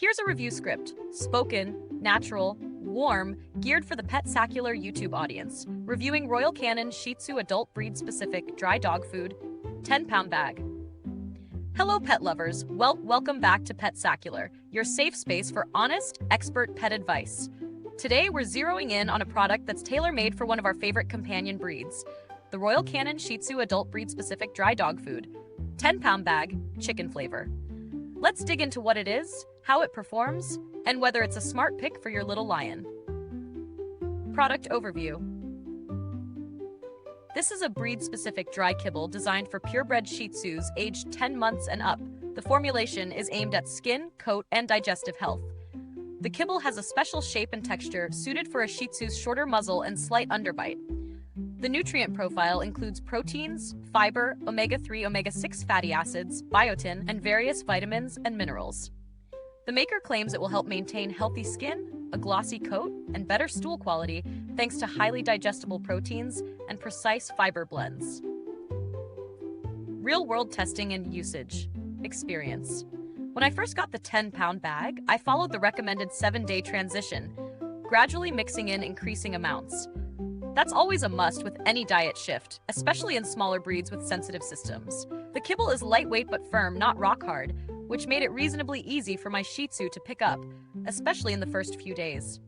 Here's a review script: spoken, natural, warm, geared for the Petsacular YouTube audience. Reviewing Royal Canin Shih Tzu adult breed-specific dry dog food, 10-pound bag. Hello pet lovers, welcome back to Petsacular, your safe space for honest, expert pet advice. Today we're zeroing in on a product that's tailor-made for one of our favorite companion breeds, the Royal Canin Shih Tzu adult breed-specific dry dog food, 10-pound bag, chicken flavor. Let's dig into what it is, how it performs, and whether it's a smart pick for your little lion. Product overview. This is a breed-specific dry kibble designed for purebred Shih Tzus aged 10 months and up. The formulation is aimed at skin, coat, and digestive health. The kibble has a special shape and texture suited for a Shih Tzu's shorter muzzle and slight underbite. The nutrient profile includes proteins, fiber, omega-3, omega-6 fatty acids, biotin, and various vitamins and minerals. The maker claims it will help maintain healthy skin, a glossy coat, and better stool quality thanks to highly digestible proteins and precise fiber blends. Real-world testing and usage. Experience. When I first got the 10-pound bag, I followed the recommended 7-day transition, gradually mixing in increasing amounts. That's always a must with any diet shift, especially in smaller breeds with sensitive systems. The kibble is lightweight but firm, not rock hard, which made it reasonably easy for my Shih Tzu to pick up, especially in the first few days.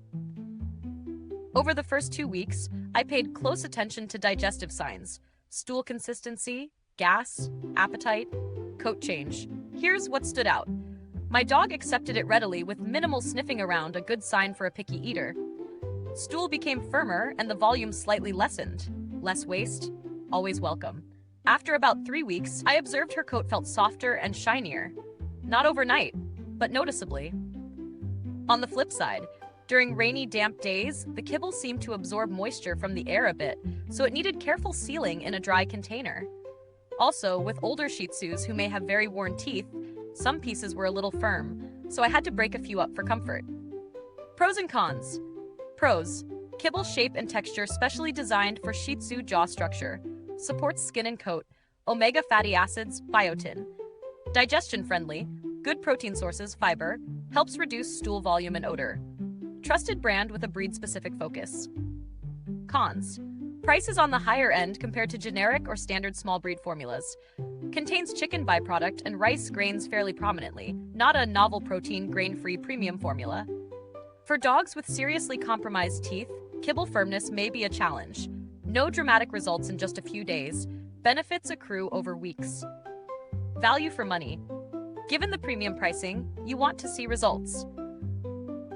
Over the first 2 weeks, I paid close attention to digestive signs: stool consistency, gas, appetite, coat change. Here's what stood out. My dog accepted it readily with minimal sniffing around, a good sign for a picky eater. Stool became firmer and the volume slightly lessened. Less waste, always welcome. After about 3 weeks, I observed her coat felt softer and shinier. Not overnight, but noticeably. On the flip side, during rainy, damp days, the kibble seemed to absorb moisture from the air a bit, so it needed careful sealing in a dry container. Also, with older Shih Tzus who may have very worn teeth, some pieces were a little firm, so I had to break a few up for comfort. Pros and cons. Pros. Kibble shape and texture specially designed for Shih Tzu jaw structure. Supports skin and coat. Omega fatty acids, biotin. Digestion friendly. Good protein sources, fiber. Helps reduce stool volume and odor. Trusted brand with a breed-specific focus. Cons. Price is on the higher end compared to generic or standard small breed formulas. Contains chicken byproduct and rice grains fairly prominently, not a novel protein grain-free premium formula. For dogs with seriously compromised teeth, kibble firmness may be a challenge. No dramatic results in just a few days. Benefits accrue over weeks. Value for money. Given the premium pricing, you want to see results.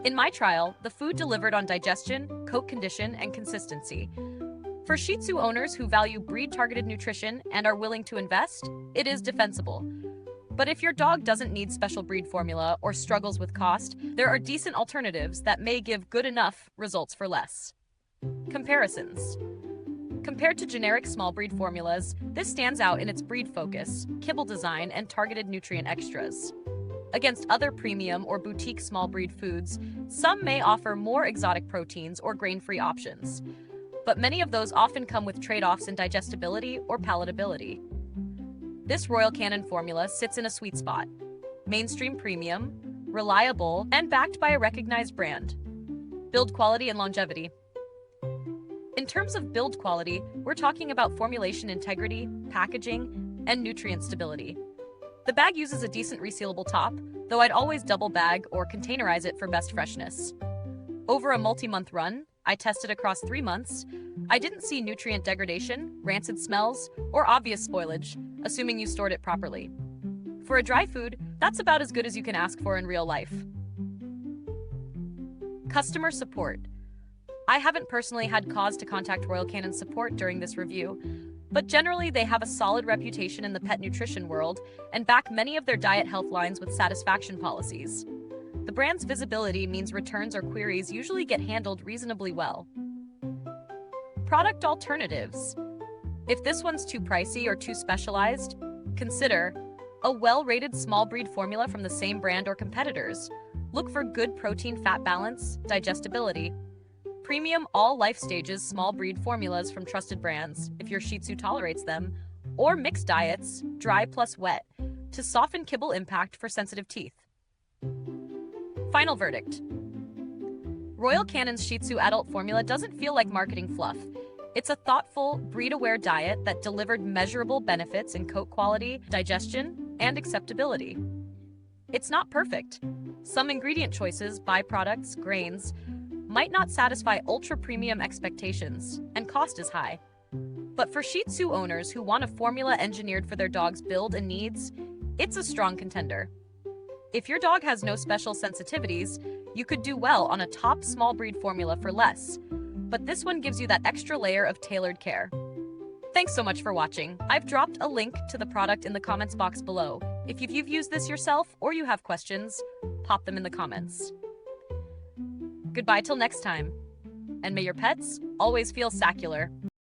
In my trial, the food delivered on digestion, coat condition, and consistency. For Shih Tzu owners who value breed-targeted nutrition and are willing to invest, it is defensible. But if your dog doesn't need special breed formula or struggles with cost, there are decent alternatives that may give good enough results for less. Comparisons. Compared to generic small breed formulas, this stands out in its breed focus, kibble design, and targeted nutrient extras. Against other premium or boutique small breed foods, some may offer more exotic proteins or grain-free options, but many of those often come with trade-offs in digestibility or palatability. This Royal Canin formula sits in a sweet spot: mainstream premium, reliable, and backed by a recognized brand. Build quality and longevity. In terms of build quality, we're talking about formulation integrity, packaging, and nutrient stability. The bag uses a decent resealable top, though I'd always double bag or containerize it for best freshness. Over a multi-month run, I tested across 3 months, I didn't see nutrient degradation, rancid smells, or obvious spoilage, assuming you stored it properly. For a dry food, that's about as good as you can ask for in real life. Customer support. I haven't personally had cause to contact Royal Canin support during this review, but generally they have a solid reputation in the pet nutrition world and back many of their diet health lines with satisfaction policies. The brand's visibility means returns or queries usually get handled reasonably well. Product alternatives. If this one's too pricey or too specialized, consider a well-rated small breed formula from the same brand or competitors. Look for good protein-fat balance, digestibility. Premium all life stages small breed formulas from trusted brands, if your Shih Tzu tolerates them, or mixed diets, dry plus wet, to soften kibble impact for sensitive teeth. Final verdict. Royal Canin's Shih Tzu adult formula doesn't feel like marketing fluff. It's a thoughtful, breed-aware diet that delivered measurable benefits in coat quality, digestion, and acceptability. It's not perfect. Some ingredient choices, byproducts, grains, might not satisfy ultra-premium expectations, and cost is high. But for Shih Tzu owners who want a formula engineered for their dog's build and needs, it's a strong contender. If your dog has no special sensitivities, you could do well on a top small breed formula for less. But this one gives you that extra layer of tailored care. Thanks so much for watching. I've dropped a link to the product in the comments box below. If you've used this yourself or you have questions, pop them in the comments. Goodbye till next time. And may your pets always feel sacular.